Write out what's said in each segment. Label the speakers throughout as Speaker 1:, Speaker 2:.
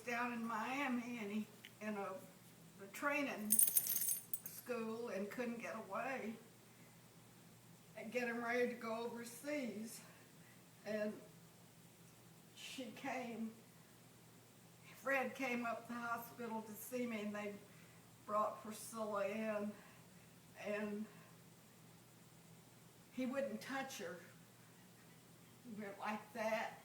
Speaker 1: down in Miami and he in a training school and couldn't get away and getting ready to go overseas. And Fred came up to the hospital to see me, and they brought Priscilla in, and he wouldn't touch her. We went like that,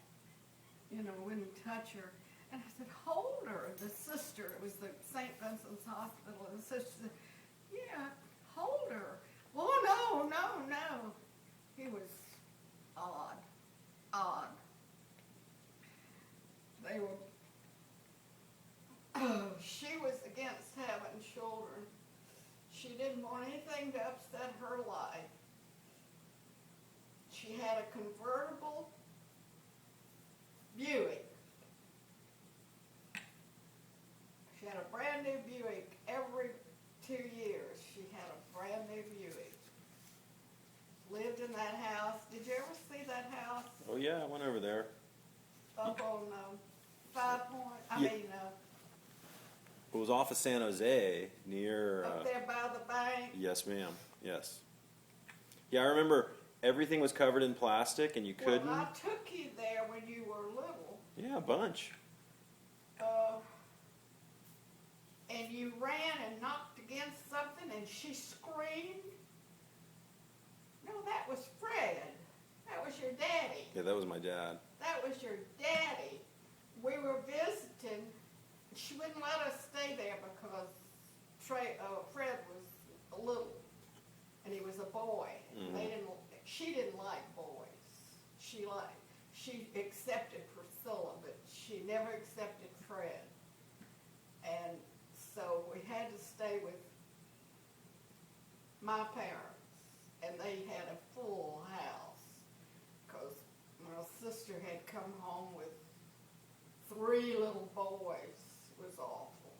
Speaker 1: wouldn't touch her. And I said, hold her. The sister, it was the St. Vincent's Hospital, and the sister said, yeah, hold her. Oh, no. He was odd. They were, she was against having children. She didn't want anything to upset her life. She had a convertible Buick. She had a brand new Buick every 2 years. She had a brand new Buick. Lived in that house. Did you ever see that house?
Speaker 2: Oh yeah, I went over there.
Speaker 1: Up on 5 Point.
Speaker 2: It was off of San Jose, near...
Speaker 1: Up there by the bank.
Speaker 2: Yes, ma'am. Yes. Yeah, I remember everything was covered in plastic and you couldn't...
Speaker 1: Well, I took you there when you were little.
Speaker 2: Yeah, a bunch.
Speaker 1: And you ran and knocked against something and she screamed. No, that was Fred. That was your daddy.
Speaker 2: Yeah, that was my dad.
Speaker 1: That was your daddy. We were visiting. She wouldn't let us stay there because Fred was little, and he was a boy.
Speaker 2: Mm-hmm.
Speaker 1: She didn't like boys. She accepted Priscilla, but she never accepted Fred. And so we had to stay with my parents, and they had a full house because my sister had come home with 3 little boys. It was awful.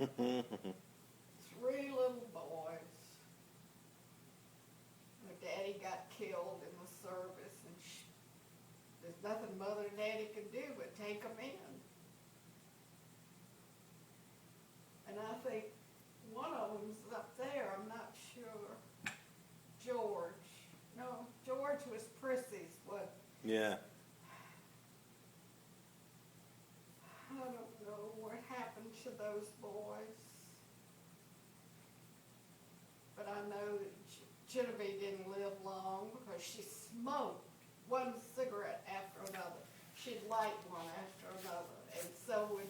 Speaker 1: 3 little boys. My daddy got killed in the service, and there's nothing Mother and Daddy could do but take them in. And I think one of them's up there, I'm not sure. George. No, George was Prissy's, what?
Speaker 2: Yeah.
Speaker 1: I don't know what happened to those boys. But I know that Genevieve didn't live long because she smoked one cigarette after another. She'd light one after another, and so would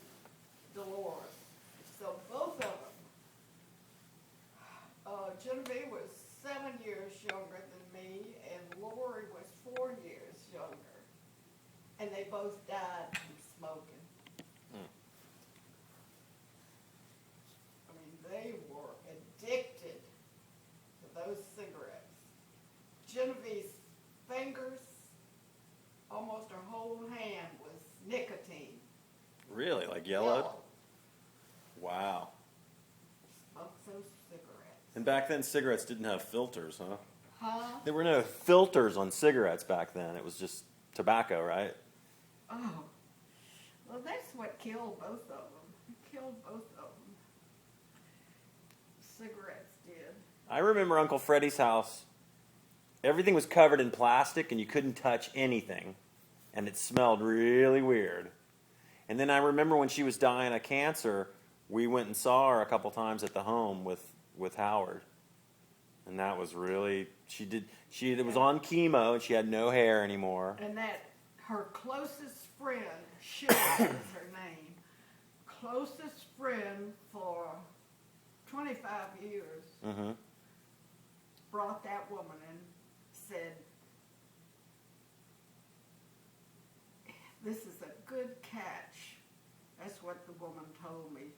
Speaker 1: Dolores. So both of them. Genevieve was 7 years younger than me, and Lori was 4 years younger. And they both died from smoking. I mean, they were addicted to those cigarettes. Genevieve's fingers, almost her whole hand was nicotine.
Speaker 2: Really? Like yellowed? Wow.
Speaker 1: Smoked those cigarettes.
Speaker 2: And back then, cigarettes didn't have filters, huh?
Speaker 1: Huh?
Speaker 2: There were no filters on cigarettes back then. It was just tobacco, right?
Speaker 1: Oh. Well, that's what killed both of them. It killed both of them. Cigarettes did.
Speaker 2: I remember Uncle Freddie's house. Everything was covered in plastic and you couldn't touch anything. And it smelled really weird. And then I remember when she was dying of cancer, we went and saw her a couple times at the home with Howard. And that was really, it was on chemo and she had no hair anymore.
Speaker 1: And that, her closest friend, Shirley is her name, closest friend for 25 years,
Speaker 2: Mm-hmm.
Speaker 1: brought that woman and said, this is a good catch. That's what the woman told me.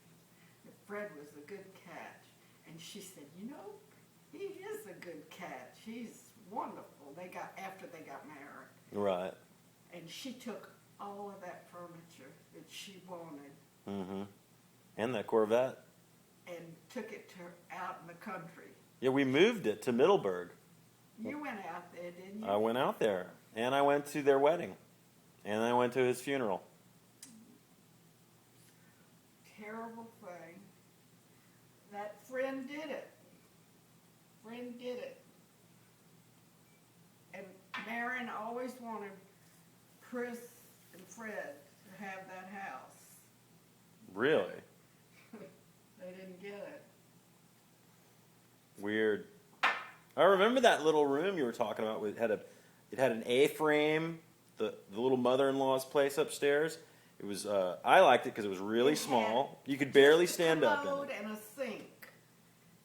Speaker 1: That Fred was a good catch. And she said, he is a good catch. He's wonderful. After they got married.
Speaker 2: Right.
Speaker 1: And she took all of that furniture that she wanted.
Speaker 2: Mm-hmm. And that Corvette.
Speaker 1: And took it out in the country.
Speaker 2: Yeah, we moved it to Middleburg.
Speaker 1: You went out there, didn't you?
Speaker 2: I went out there. And I went to their wedding. And I went to his funeral.
Speaker 1: terrible thing. That friend did it. Friend did it. And Marion always wanted Chris and Fred to have that house.
Speaker 2: Really?
Speaker 1: They didn't get it.
Speaker 2: Weird. I remember that little room you were talking about. It had an A-frame, the little mother-in-law's place upstairs. It was I liked it because it was really small. You could barely stand up in
Speaker 1: A commode
Speaker 2: it.
Speaker 1: and a sink.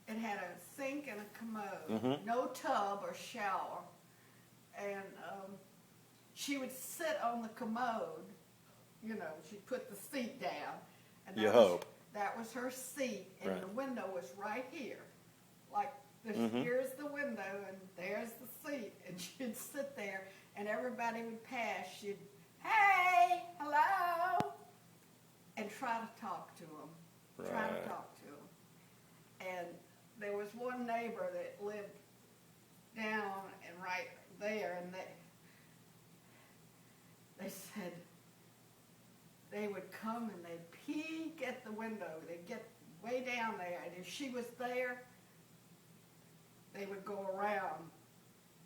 Speaker 1: It had a sink and a commode.
Speaker 2: Mhm.
Speaker 1: No tub or shower. And she would sit on the commode. You know, she'd put the seat down. And
Speaker 2: You hope.
Speaker 1: That was her seat, and
Speaker 2: Right.
Speaker 1: the window was right here. Like,
Speaker 2: Mhm.
Speaker 1: here's the window, and there's the seat. And she'd sit there, and everybody would pass. She'd, hey, hello, and try to talk to them. Try to
Speaker 2: Right.
Speaker 1: talk to them. And there was one neighbor that lived down and right there, and they said they would come and they'd peek at the window. They'd get way down there, and if she was there, they would go around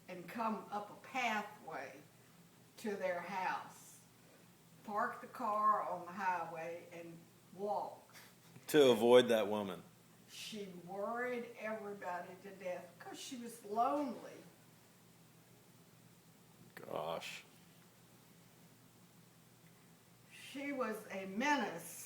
Speaker 1: and come up a pathway to their house, park the car on the highway, and walk.
Speaker 2: To avoid that woman.
Speaker 1: She worried everybody to death because she was lonely.
Speaker 2: Gosh.
Speaker 1: She was a menace